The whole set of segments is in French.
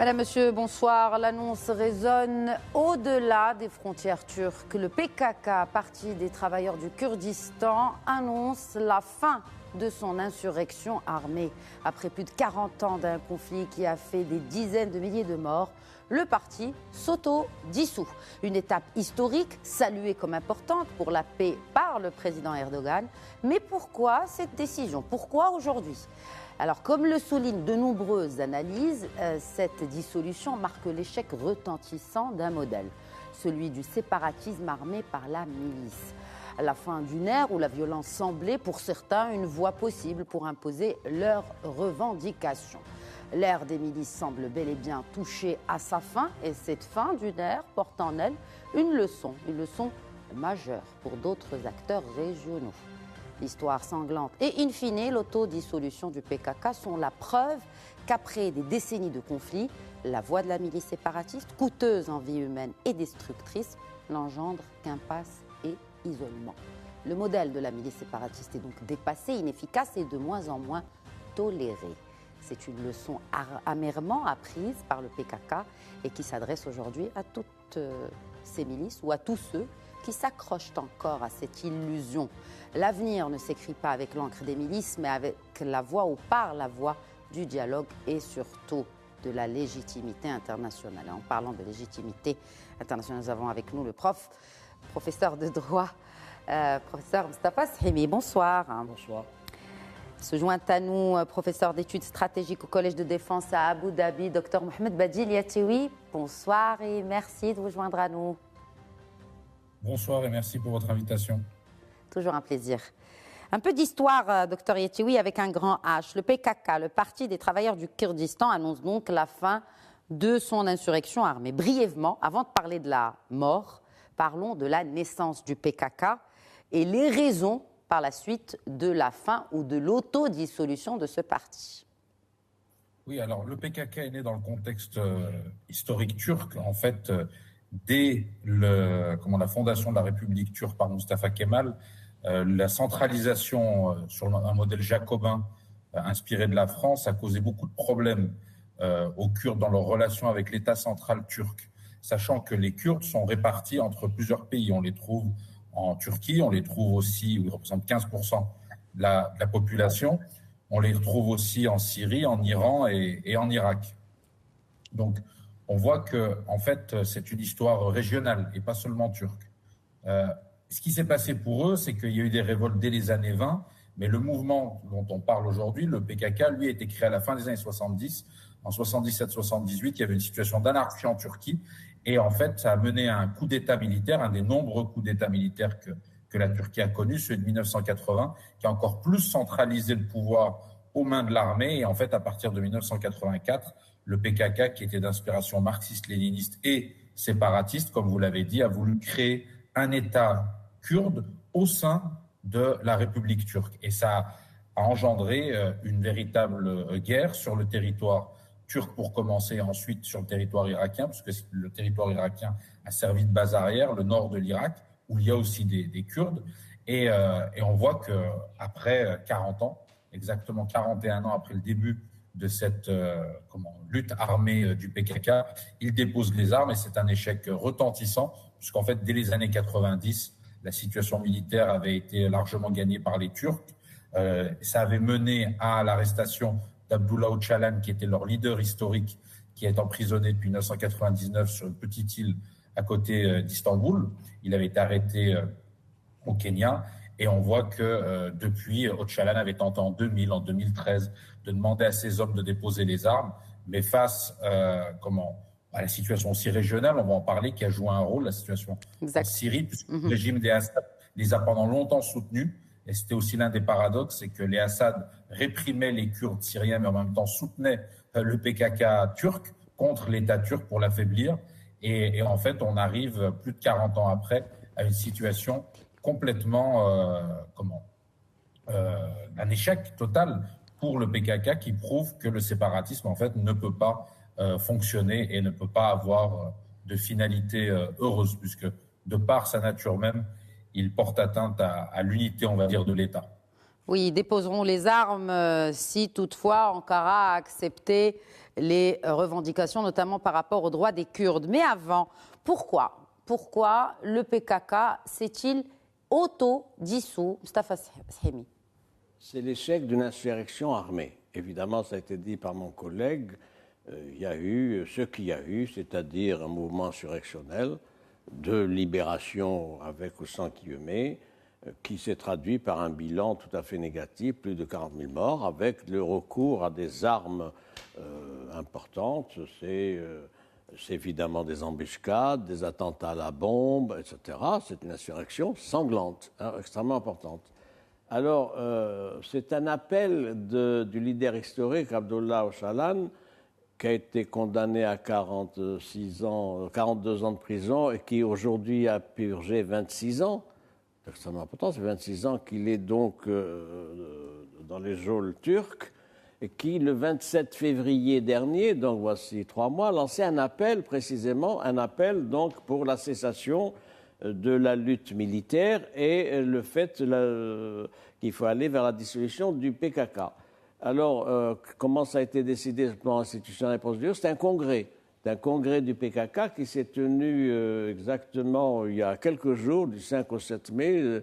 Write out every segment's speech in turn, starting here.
Madame, Monsieur, bonsoir. L'annonce résonne au-delà des frontières turques. Le PKK, parti des travailleurs du Kurdistan, annonce la fin de son insurrection armée. Après plus de 40 ans d'un conflit qui a fait des dizaines de milliers de morts, le parti s'auto-dissout. Une étape historique, saluée comme importante pour la paix par le président Erdogan. Mais pourquoi cette décision? Pourquoi aujourd'hui? Alors, comme le soulignent de nombreuses analyses, cette dissolution marque l'échec retentissant d'un modèle, celui du séparatisme armé par la milice. La fin d'une ère où la violence semblait, pour certains, une voie possible pour imposer leurs revendications. L'ère des milices semble bel et bien touchée à sa fin, et cette fin d'une ère porte en elle une leçon majeure pour d'autres acteurs régionaux. L'histoire sanglante et in fine l'autodissolution du PKK sont la preuve qu'après des décennies de conflits, la voie de la milice séparatiste, coûteuse en vie humaine et destructrice, n'engendre qu'impasse et isolement. Le modèle de la milice séparatiste est donc dépassé, inefficace et de moins en moins toléré. C'est une leçon amèrement apprise par le PKK et qui s'adresse aujourd'hui à toutes ces milices ou à tous ceux qui s'accrochent encore à cette illusion. L'avenir ne s'écrit pas avec l'encre des milices, mais avec la voix ou par la voix du dialogue et surtout de la légitimité internationale. En parlant de légitimité internationale, nous avons avec nous le professeur de droit, professeur Mostafa Sahimi. Bonsoir. Bonsoir. Se joint à nous, professeur d'études stratégiques au Collège de défense à Abu Dhabi, Dr Mohamed Badil Yatioui. Bonsoir et merci de vous joindre à nous. Bonsoir et merci pour votre invitation. Toujours un plaisir. Un peu d'histoire, docteur Yatioui, avec un grand H. Le PKK, le Parti des travailleurs du Kurdistan, annonce donc la fin de son insurrection armée. Brièvement, avant de parler de la mort, parlons de la naissance du PKK et les raisons par la suite de la fin ou de l'autodissolution de ce parti. Oui, alors le PKK est né dans le contexte historique turc. En fait, dès la fondation de la République turque par Mustafa Kemal, la centralisation sur un modèle jacobin inspiré de la France a causé beaucoup de problèmes aux Kurdes dans leur relation avec l'État central turc, sachant que les Kurdes sont répartis entre plusieurs pays. On les trouve en Turquie, on les trouve aussi, où ils représentent 15% de la population, on les retrouve aussi en Syrie, en Iran et en Irak. Donc, on voit que, en fait, c'est une histoire régionale et pas seulement turque. Ce qui s'est passé pour eux, c'est qu'il y a eu des révoltes dès les années 20, mais le mouvement dont on parle aujourd'hui, le PKK, lui, a été créé à la fin des années 70. En 77-78, il y avait une situation d'anarchie en Turquie. Et en fait, ça a mené à un coup d'État militaire, un des nombreux coups d'État militaires que la Turquie a connu, celui de 1980, qui a encore plus centralisé le pouvoir aux mains de l'armée. Et en fait, à partir de 1984, le PKK, qui était d'inspiration marxiste-léniniste et séparatiste, comme vous l'avez dit, a voulu créer un État kurde au sein de la République turque. Et ça a engendré une véritable guerre sur le territoire turc pour commencer, ensuite sur le territoire irakien, parce que le territoire irakien a servi de base arrière, le nord de l'Irak, où il y a aussi des Kurdes. Et on voit qu'après 40 ans, exactement 41 ans après le début de cette lutte armée du PKK, ils déposent les armes et c'est un échec retentissant, puisqu'en fait, dès les années 90, la situation militaire avait été largement gagnée par les Turcs. Ça avait mené à l'arrestation d'Abdullah Öcalan, qui était leur leader historique, qui est emprisonné depuis 1999 sur une petite île à côté d'Istanbul. Il avait été arrêté au Kenya. Et on voit que depuis, Öcalan avait tenté en 2000, en 2013, de demander à ses hommes de déposer les armes. Mais face à la situation aussi régionale, on va en parler, qui a joué un rôle, la situation en Syrie, puisque le régime des Assad les a pendant longtemps soutenus. Et c'était aussi l'un des paradoxes, c'est que les Assad réprimaient les Kurdes syriens, mais en même temps soutenaient le PKK turc contre l'État turc pour l'affaiblir. Et en fait, on arrive plus de 40 ans après à une situation complètement, un échec total pour le PKK qui prouve que le séparatisme, en fait, ne peut pas fonctionner et ne peut pas avoir de finalité heureuse, puisque de par sa nature même, il porte atteinte à l'unité, on va dire, de l'État. Oui, ils déposeront les armes si toutefois Ankara a accepté les revendications, notamment par rapport aux droits des Kurdes. Mais avant, pourquoi le PKK s'est-il auto-dissous, Mustafa Shehmi? C'est l'échec d'une insurrection armée. Évidemment, ça a été dit par mon collègue, il y a eu ce qu'il y a eu, c'est-à-dire un mouvement insurrectionnel de libération avec ou sans guillemets, qui s'est traduit par un bilan tout à fait négatif, plus de 40 000 morts, avec le recours à des armes importantes. C'est évidemment des embuscades, des attentats à la bombe, etc. C'est une insurrection sanglante, extrêmement importante. Alors, c'est un appel du leader historique, Abdullah Öcalan, qui a été condamné à 42 ans de prison et qui aujourd'hui a purgé 26 ans. C'est extrêmement important, c'est 26 ans qu'il est donc dans les geôles turques et qui, le 27 février dernier, donc voici 3 mois, lançait un appel, précisément, un appel donc pour la cessation de la lutte militaire et le fait qu'il faut aller vers la dissolution du PKK. Alors, comment ça a été décidé sur le plan institutionnel et procédure? C'est un congrès du PKK qui s'est tenu exactement il y a quelques jours, du 5 au 7 mai,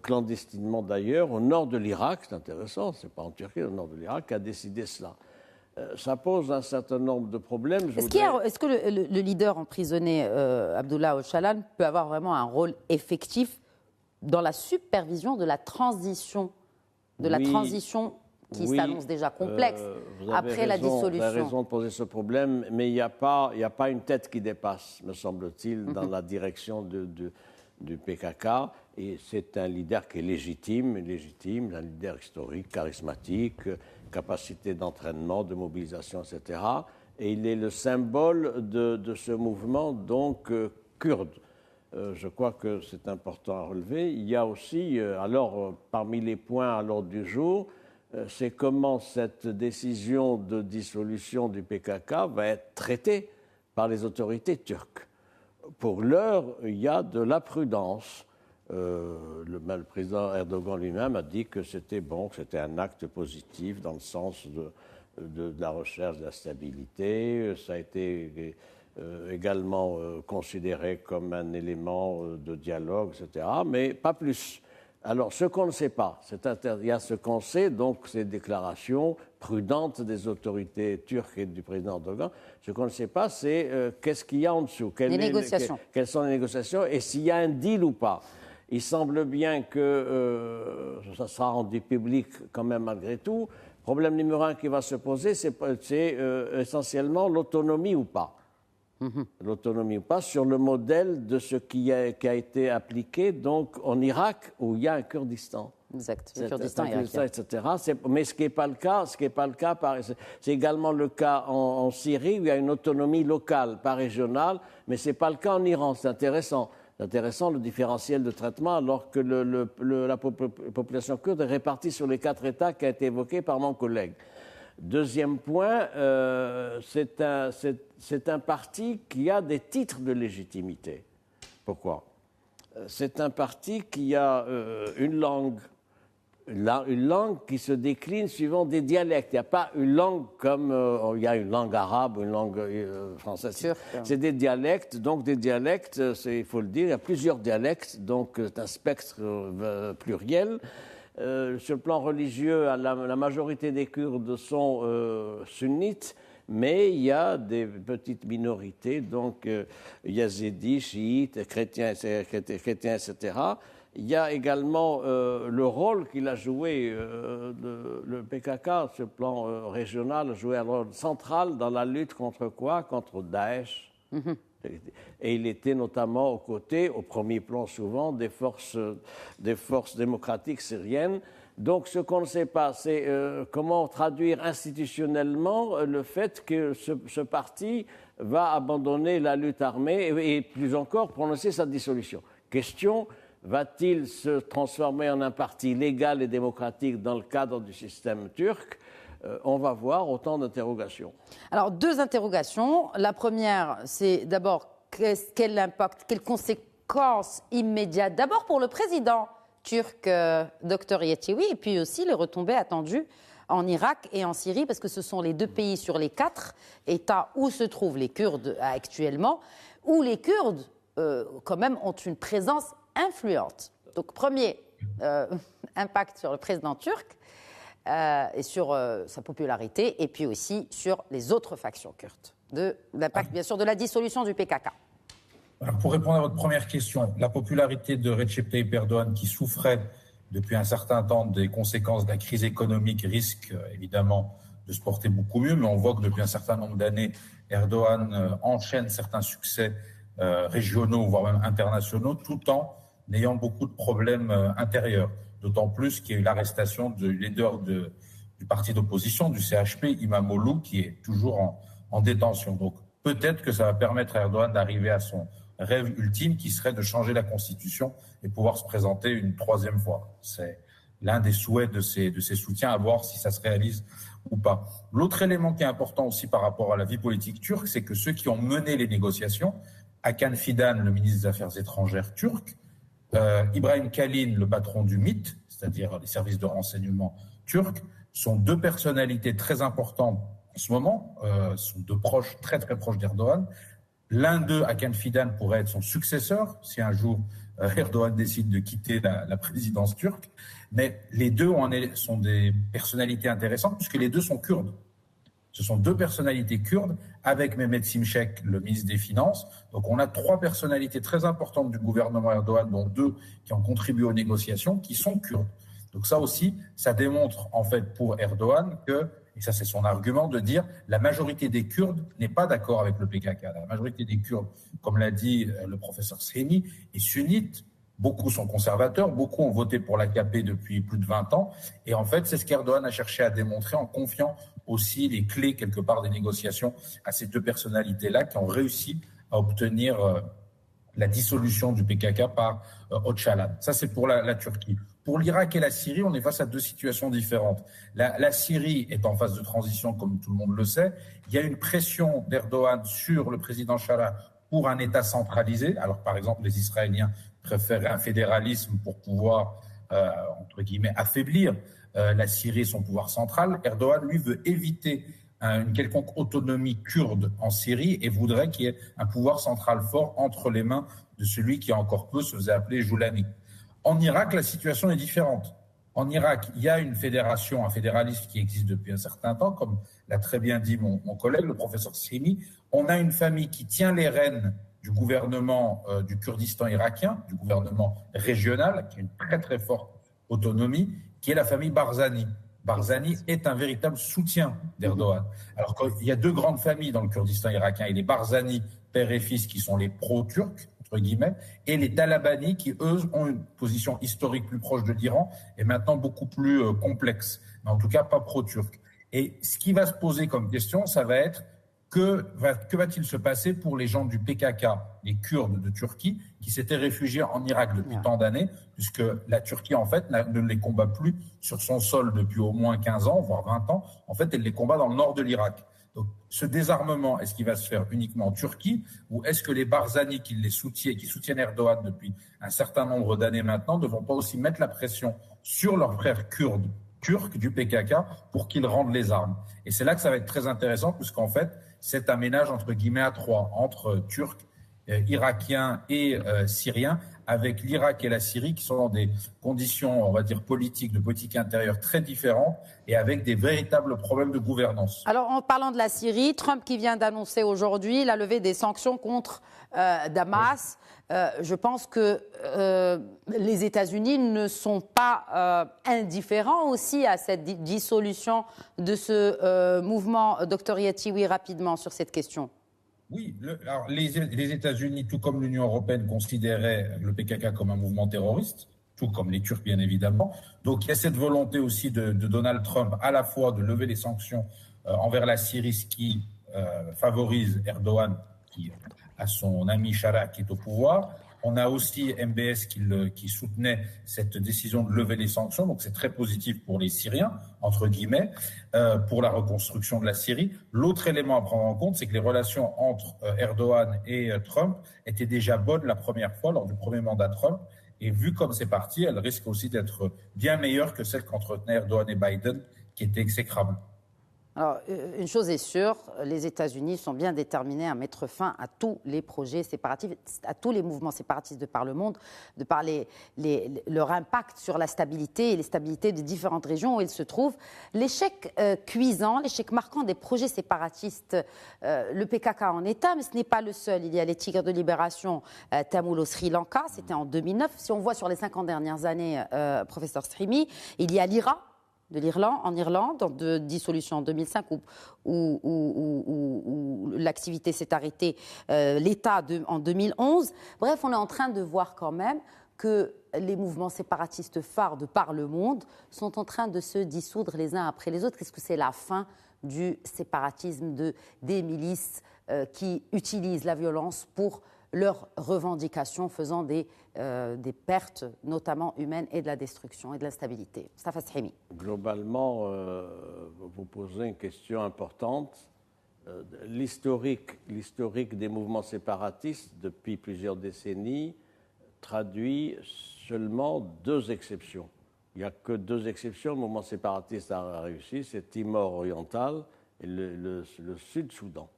clandestinement d'ailleurs, au nord de l'Irak. C'est intéressant, c'est pas en Turquie, au nord de l'Irak, qui a décidé cela. Ça pose un certain nombre de problèmes. Est-ce que le leader emprisonné, Abdullah Öcalan, peut avoir vraiment un rôle effectif dans la supervision de la transition, qui s'annonce déjà complexe après la dissolution? Vous avez raison de poser ce problème, mais il n'y a pas une tête qui dépasse, me semble-t-il, dans la direction du PKK. Et c'est un leader qui est légitime, un leader historique, charismatique, capacité d'entraînement, de mobilisation, etc. Et il est le symbole de ce mouvement, donc, kurde. Je crois que c'est important à relever. Il y a aussi, parmi les points à l'ordre du jour, c'est comment cette décision de dissolution du PKK va être traitée par les autorités turques. Pour l'heure, il y a de la prudence. Le président Erdogan lui-même a dit que c'était bon, que c'était un acte positif dans le sens de la recherche de la stabilité. Ça a été également considéré comme un élément de dialogue, etc., mais pas plus. Alors, ce qu'on ne sait pas, il y a ce qu'on sait, donc ces déclarations prudentes des autorités turques et du président Erdogan. Ce qu'on ne sait pas, c'est qu'est-ce qu'il y a en dessous, quelles sont les négociations et s'il y a un deal ou pas. Il semble bien que ça sera rendu public quand même malgré tout. Le problème numéro 1 qui va se poser, c'est essentiellement l'autonomie ou pas. L'autonomie ou pas sur le modèle de ce qui a été appliqué donc en Irak où il y a un Kurdistan. Exact, le Kurdistan irakien. Etc. Mais ce qui n'est pas le cas, c'est également le cas en Syrie où il y a une autonomie locale, pas régionale, mais ce n'est pas le cas en Iran. C'est intéressant. C'est intéressant le différentiel de traitement alors que la population kurde est répartie sur les 4 États qui a été évoqué par mon collègue. Deuxième point, c'est un parti qui a des titres de légitimité. Pourquoi? C'est un parti qui a une langue qui se décline suivant des dialectes. Il n'y a pas une langue comme il y a une langue arabe, une langue française. C'est des dialectes, il faut le dire, il y a plusieurs dialectes, donc c'est un spectre pluriel. Sur le plan religieux, la majorité des Kurdes sont sunnites, mais il y a des petites minorités, donc yazidis, chiites, chrétiens, etc. Il y a également le rôle qu'il a joué, le PKK, sur le plan régional, a joué un rôle central dans la lutte contre quoi? Contre Daesh. Et il était notamment aux côtés, au premier plan souvent, des forces démocratiques syriennes. Donc ce qu'on ne sait pas, c'est comment traduire institutionnellement le fait que ce parti va abandonner la lutte armée et plus encore prononcer sa dissolution. Question, va-t-il se transformer en un parti légal et démocratique dans le cadre du système turc? On va voir, autant d'interrogations. Alors, 2 interrogations. La première, c'est d'abord quel impact, quelles conséquences immédiates, d'abord pour le président turc, Dr Yetiwi, et puis aussi les retombées attendues en Irak et en Syrie, parce que ce sont les 2 pays sur les 4 États où se trouvent les Kurdes actuellement, où les Kurdes, quand même, ont une présence influente. Donc, premier impact sur le président turc et sur sa popularité, et puis aussi sur les autres factions kurdes. L'impact, bien sûr, de la dissolution du PKK. Alors, pour répondre à votre première question, la popularité de Recep Tayyip Erdogan, qui souffrait depuis un certain temps des conséquences de la crise économique, risque évidemment de se porter beaucoup mieux, mais on voit que depuis un certain nombre d'années, Erdogan enchaîne certains succès régionaux, voire même internationaux, tout en ayant beaucoup de problèmes intérieurs. D'autant plus qu'il y a eu l'arrestation du leader du parti d'opposition, du CHP, Imamoglu, qui est toujours en détention. Donc peut-être que ça va permettre à Erdogan d'arriver à son rêve ultime, qui serait de changer la Constitution et pouvoir se présenter une 3e fois. C'est l'un des souhaits de ses soutiens, à voir si ça se réalise ou pas. L'autre élément qui est important aussi par rapport à la vie politique turque, c'est que ceux qui ont mené les négociations, Hakan Fidan, le ministre des Affaires étrangères turc, Ibrahim Kalin, le patron du MIT, c'est-à-dire les services de renseignement turcs, sont 2 personnalités très importantes en ce moment, sont 2 proches, très très proches d'Erdogan. L'un d'eux, Hakan Fidan, pourrait être son successeur si un jour Erdogan décide de quitter la présidence turque. Mais les 2 sont des personnalités intéressantes puisque les 2 sont kurdes. Ce sont 2 personnalités kurdes avec Mehmet Şimşek, le ministre des Finances. Donc on a 3 personnalités très importantes du gouvernement Erdogan, dont 2 qui ont contribué aux négociations, qui sont kurdes. Donc ça aussi, ça démontre en fait pour Erdogan que, et ça c'est son argument, de dire la majorité des Kurdes n'est pas d'accord avec le PKK. La majorité des Kurdes, comme l'a dit le professeur Sehmi, est sunnite. Beaucoup sont conservateurs, beaucoup ont voté pour l'AKP depuis plus de 20 ans. Et en fait, c'est ce qu'Erdogan a cherché à démontrer en confiant aussi les clés, quelque part, des négociations à ces 2 personnalités-là qui ont réussi à obtenir la dissolution du PKK par Öcalan. Ça, c'est pour la Turquie. Pour l'Irak et la Syrie, on est face à 2 situations différentes. La Syrie est en phase de transition, comme tout le monde le sait. Il y a une pression d'Erdogan sur le président Shara pour un État centralisé. Alors, par exemple, les Israéliens préfèrent un fédéralisme pour pouvoir, entre guillemets, affaiblir la Syrie et son pouvoir central. Erdogan, lui, veut éviter une quelconque autonomie kurde en Syrie et voudrait qu'il y ait un pouvoir central fort entre les mains de celui qui, encore peu, se faisait appeler Joulani. En Irak, la situation est différente. En Irak, il y a une fédération, un fédéralisme qui existe depuis un certain temps, comme l'a très bien dit mon collègue, le professeur Sehmi. On a une famille qui tient les rênes du gouvernement du Kurdistan irakien, du gouvernement régional, qui a une très très forte autonomie, qui est la famille Barzani. Barzani est un véritable soutien d'Erdogan. Alors qu'il y a 2 grandes familles dans le Kurdistan irakien, il y a les Barzani, père et fils, qui sont les pro-turcs, entre guillemets, et les Talabani, qui, eux, ont une position historique plus proche de l'Iran et maintenant beaucoup plus complexe, mais en tout cas pas pro-turc. Et ce qui va se poser comme question, ça va être que va-t-il se passer pour les gens du PKK, les Kurdes de Turquie, qui s'étaient réfugiés en Irak depuis tant d'années, puisque la Turquie, en fait, ne les combat plus sur son sol depuis au moins 15 ans, voire 20 ans. En fait, elle les combat dans le nord de l'Irak. Donc, ce désarmement, est-ce qu'il va se faire uniquement en Turquie, ou est-ce que les Barzani qui soutiennent Erdogan depuis un certain nombre d'années maintenant, ne vont pas aussi mettre la pression sur leurs frères kurdes turcs du PKK pour qu'ils rendent les armes? Et c'est là que ça va être très intéressant, puisqu'en fait, c'est un ménage entre guillemets à 3, entre Turcs, Irakiens et Syriens, avec l'Irak et la Syrie qui sont dans des conditions, on va dire, politiques, de politique intérieure très différentes et avec des véritables problèmes de gouvernance. Alors, en parlant de la Syrie, Trump qui vient d'annoncer aujourd'hui la levée des sanctions contre Damas, je pense que les États-Unis ne sont pas indifférents aussi à cette dissolution de ce mouvement. Dr Yetiwi, rapidement sur cette question. Oui, alors les États-Unis, tout comme l'Union européenne, considéraient le PKK comme un mouvement terroriste, tout comme les Turcs, bien évidemment. Donc, il y a cette volonté aussi de Donald Trump, à la fois de lever les sanctions envers la Syrie, ce qui favorise Erdogan, qui a son ami Shara qui est au pouvoir. On a aussi MBS qui soutenait cette décision de lever les sanctions, donc c'est très positif pour les Syriens, entre guillemets, pour la reconstruction de la Syrie. L'autre élément à prendre en compte, c'est que les relations entre Erdogan et Trump étaient déjà bonnes la première fois, lors du premier mandat Trump, Et vu comme c'est parti, elle risque aussi d'être bien meilleure que celle qu'entretenaient Erdogan et Biden, qui était exécrable. Alors, une chose est sûre, les États-Unis sont bien déterminés à mettre fin à tous les projets séparatistes, à tous les mouvements séparatistes de par le monde, de par leur impact sur la stabilité et les stabilités des différentes régions où ils se trouvent. L'échec cuisant, l'échec marquant des projets séparatistes, le PKK en est un, mais ce n'est pas le seul. Il y a les Tigres de libération Tamoul au Sri Lanka, c'était en 2009. Si on voit sur les 50 dernières années, professeur Srimi, il y a l'IRA, en Irlande, de dissolution en 2005, où l'activité s'est arrêtée, l'État en 2011. Bref, on est en train de voir quand même que les mouvements séparatistes phares de par le monde sont en train de se dissoudre les uns après les autres. Est-ce que c'est la fin du séparatisme des milices qui utilisent la violence pour leurs revendications, faisant des pertes, notamment humaines, et de la destruction et de l'instabilité? Mustafa Srimi. Globalement, vous posez une question importante. L'historique des mouvements séparatistes depuis plusieurs décennies traduit seulement deux exceptions. Il n'y a que deux exceptions. Le mouvement séparatiste a réussi, c'est Timor oriental et le Sud-Soudan.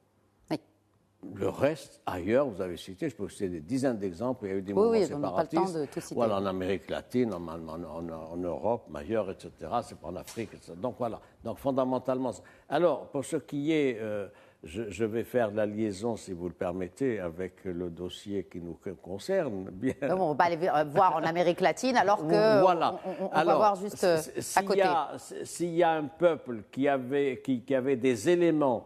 Le reste, ailleurs, vous avez cité, je peux citer des dizaines d'exemples, il y a eu des mouvements séparatistes. Pas le temps de tout citer. Voilà, en Amérique latine, en Europe, ailleurs, etc. C'est pas en Afrique, etc. Donc voilà. Donc fondamentalement. Alors, pour ce qui est, je vais faire la liaison, si vous le permettez, avec le dossier qui nous concerne. Bien. Non, on va aller voir en Amérique latine, alors que voilà. on va voir juste à côté. S'il y a un peuple qui avait des éléments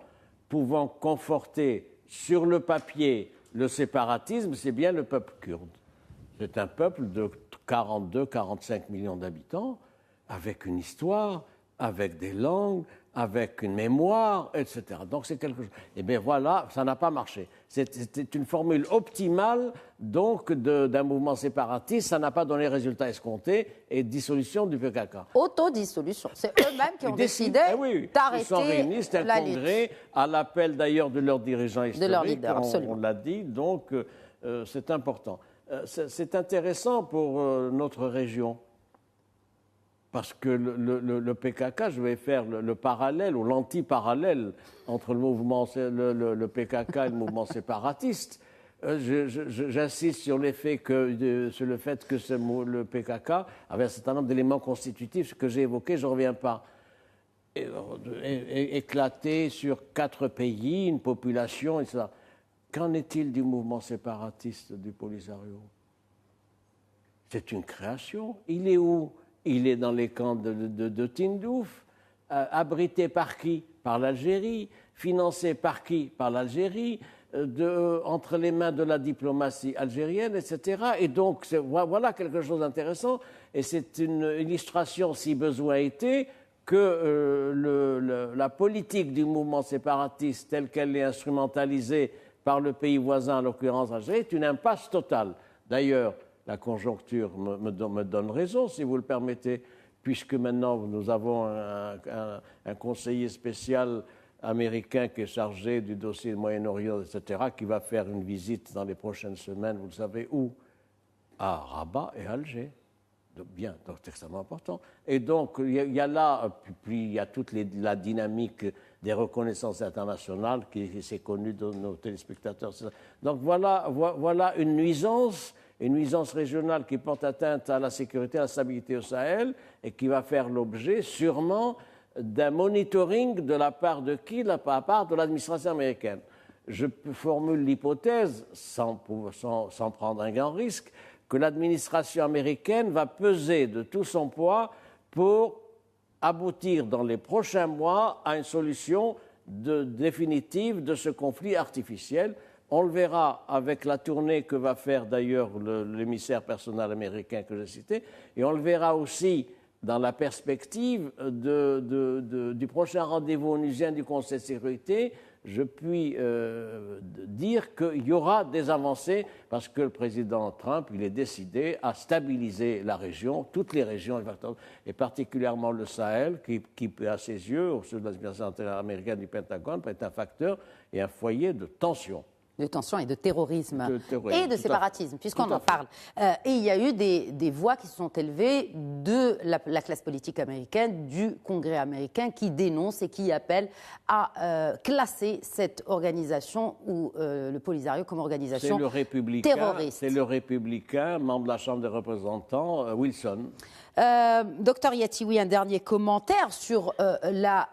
pouvant conforter sur le papier le séparatisme, c'est bien le peuple kurde. C'est un peuple de 42-45 millions d'habitants, avec une histoire, avec des langues, avec une mémoire, etc. Donc c'est quelque chose. Et bien voilà, ça n'a pas marché. C'était une formule optimale donc d'un mouvement séparatiste. Ça n'a pas donné les résultats escomptés et dissolution du PKK. Autodissolution. C'est eux-mêmes qui ont décidé d'arrêter. Ils sont réunis, c'est un congrès à l'appel d'ailleurs de leurs dirigeants historiques. De leurs leaders, absolument. On l'a dit, donc c'est important. C'est intéressant pour notre région. Parce que le PKK, je vais faire le parallèle ou l'anti-parallèle entre le PKK et le mouvement séparatiste. J'insiste sur le fait que le PKK avait un certain nombre d'éléments constitutifs, ce que j'ai évoqué, je ne reviens pas. Éclaté sur 4 pays, une population, etc. Qu'en est-il du mouvement séparatiste du Polisario? C'est une création. Il est où? Il est dans les camps de Tindouf, abrité par qui? Par l'Algérie, financé par qui? Par l'Algérie, entre les mains de la diplomatie algérienne, etc. Et donc, voilà quelque chose d'intéressant. Et c'est une illustration, si besoin était, que la politique du mouvement séparatiste, telle qu'elle est instrumentalisée par le pays voisin, en l'occurrence l'Algérie, est une impasse totale. D'ailleurs, la conjoncture me donne raison, si vous le permettez, puisque maintenant nous avons un conseiller spécial américain qui est chargé du dossier du Moyen-Orient, etc., qui va faire une visite dans les prochaines semaines, vous le savez où? À Rabat et Alger. Donc, bien, donc c'est extrêmement important. Et donc, il y a là, puis il y a toute la dynamique des reconnaissances internationales qui s'est connue de nos téléspectateurs. Donc voilà une nuisance régionale qui porte atteinte à la sécurité, à la stabilité au Sahel et qui va faire l'objet sûrement d'un monitoring de la part de qui? De la part de l'administration américaine. Je formule l'hypothèse, sans prendre un grand risque, que l'administration américaine va peser de tout son poids pour aboutir dans les prochains mois à une solution définitive de ce conflit artificiel. On le verra avec la tournée que va faire d'ailleurs l'émissaire personnel américain que j'ai cité, et on le verra aussi dans la perspective du prochain rendez-vous onusien du Conseil de sécurité. Je puis dire qu'il y aura des avancées parce que le président Trump, il est décidé à stabiliser la région, toutes les régions, et particulièrement le Sahel, qui à ses yeux, au sein de l'administration américaine du Pentagone, peut être un facteur et un foyer de tension. de tension et de terrorisme, et de séparatisme, puisqu'on en parle. Et il y a eu des voix qui se sont élevées de la classe politique américaine, du Congrès américain, qui dénoncent et qui appellent à classer cette organisation ou le Polisario comme organisation terroriste. C'est le républicain, membre de la Chambre des représentants, Wilson. Docteur Yatioui, un dernier commentaire sur la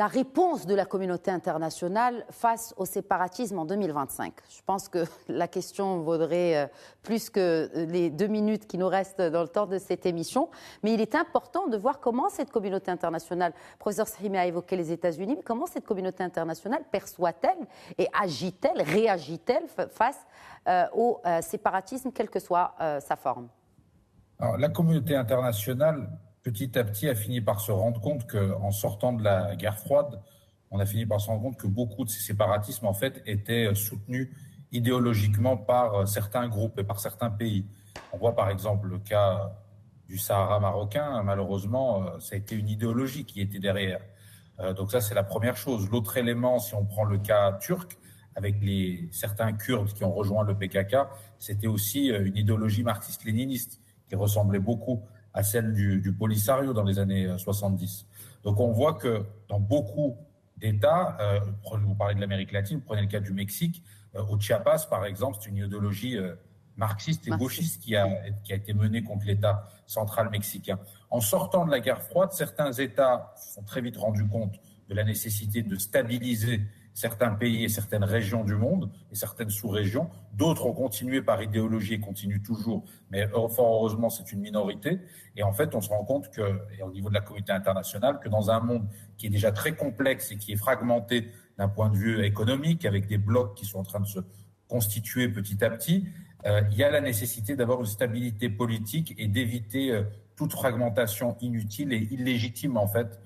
réponse de la communauté internationale face au séparatisme en 2025. Je pense que la question vaudrait plus que les 2 minutes qui nous restent dans le temps de cette émission. Mais il est important de voir comment cette communauté internationale, le professeur Sahimi a évoqué les États-Unis, mais comment cette communauté internationale perçoit-elle et agit-elle, réagit-elle face au séparatisme, quelle que soit sa forme? Alors, la communauté internationale, petit à petit, a fini par se rendre compte qu'en sortant de la guerre froide, on a fini par se rendre compte que beaucoup de ces séparatismes, en fait, étaient soutenus idéologiquement par certains groupes et par certains pays. On voit par exemple le cas du Sahara marocain. Malheureusement, ça a été une idéologie qui était derrière. Donc ça, c'est la première chose. L'autre élément, si on prend le cas turc, avec certains Kurdes qui ont rejoint le PKK, c'était aussi une idéologie marxiste-léniniste qui ressemblait beaucoup à celle du Polisario dans les années 70. Donc on voit que dans beaucoup d'États, vous parlez de l'Amérique latine, prenez le cas du Mexique, au Chiapas par exemple, c'est une idéologie marxiste et gauchiste qui a été menée contre l'État central mexicain. En sortant de la guerre froide, certains États se sont très vite rendus compte de la nécessité de stabiliser certains pays et certaines régions du monde et certaines sous-régions. D'autres ont continué par idéologie et continuent toujours, mais fort heureusement, c'est une minorité. Et en fait, on se rend compte et au niveau de la communauté internationale, que dans un monde qui est déjà très complexe et qui est fragmenté d'un point de vue économique, avec des blocs qui sont en train de se constituer petit à petit, il y a la nécessité d'avoir une stabilité politique et d'éviter toute fragmentation inutile et illégitime, en fait,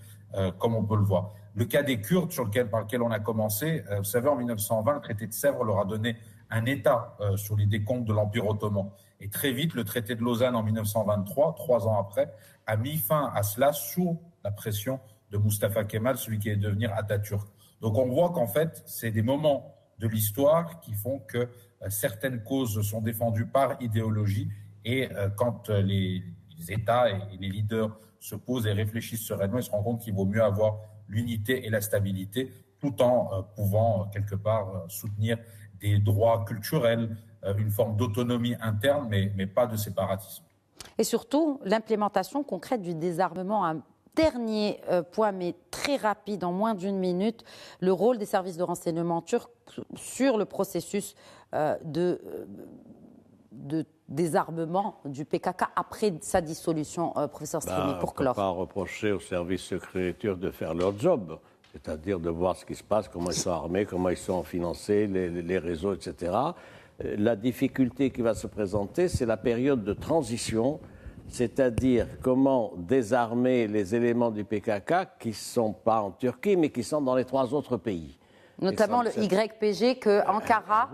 comme on peut le voir. Le cas des Kurdes, par lequel on a commencé, vous savez, en 1920, le traité de Sèvres leur a donné un État sur les décomptes de l'Empire ottoman. Et très vite, le traité de Lausanne en 1923, 3 ans après, a mis fin à cela sous la pression de Mustafa Kemal, celui qui est devenu Atatürk. Donc on voit qu'en fait, c'est des moments de l'histoire qui font que certaines causes sont défendues par idéologie et quand les États et les leaders se posent et réfléchissent sereinement, ils se rendent compte qu'il vaut mieux avoir l'unité et la stabilité, tout en pouvant quelque part soutenir des droits culturels, une forme d'autonomie interne, mais pas de séparatisme. Et surtout, l'implémentation concrète du désarmement. Un dernier point, mais très rapide, en moins d'1 minute, le rôle des services de renseignement turcs sur le processus de désarmement du PKK après sa dissolution, professeur Strimi, pour clore. On ne peut pas reprocher aux services secrets turcs de faire leur job, c'est-à-dire de voir ce qui se passe, comment ils sont armés, comment ils sont financés, les réseaux, etc. La difficulté qui va se présenter, c'est la période de transition, c'est-à-dire comment désarmer les éléments du PKK qui ne sont pas en Turquie, mais qui sont dans les 3 autres pays. Notamment le YPG que Ankara,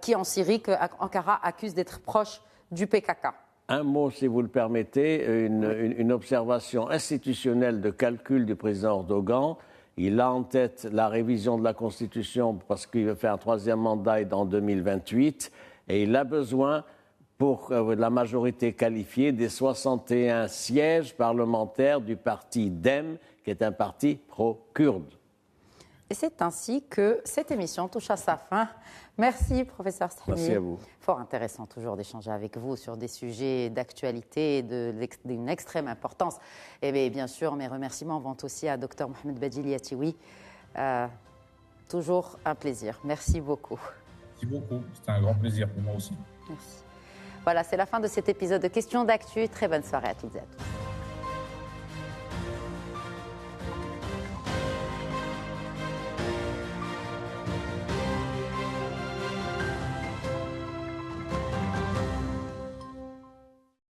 qui en Syrie, que Ankara accuse d'être proche du PKK. Un mot, si vous le permettez, une observation institutionnelle de calcul du président Erdogan. Il a en tête la révision de la Constitution parce qu'il veut faire un 3e mandat en 2028 et il a besoin, pour la majorité qualifiée, des 61 sièges parlementaires du parti DEM, qui est un parti pro-kurde. Et c'est ainsi que cette émission touche à sa fin. Merci, professeur Strimi. Merci à vous. Fort intéressant toujours d'échanger avec vous sur des sujets d'actualité d'une extrême importance. Et bien sûr, mes remerciements vont aussi à Dr Mohamed Badjili Yatioui. Toujours un plaisir. Merci beaucoup. Merci beaucoup. C'était un grand plaisir pour moi aussi. Merci. Voilà, c'est la fin de cet épisode de Questions d'actu. Très bonne soirée à toutes et à tous.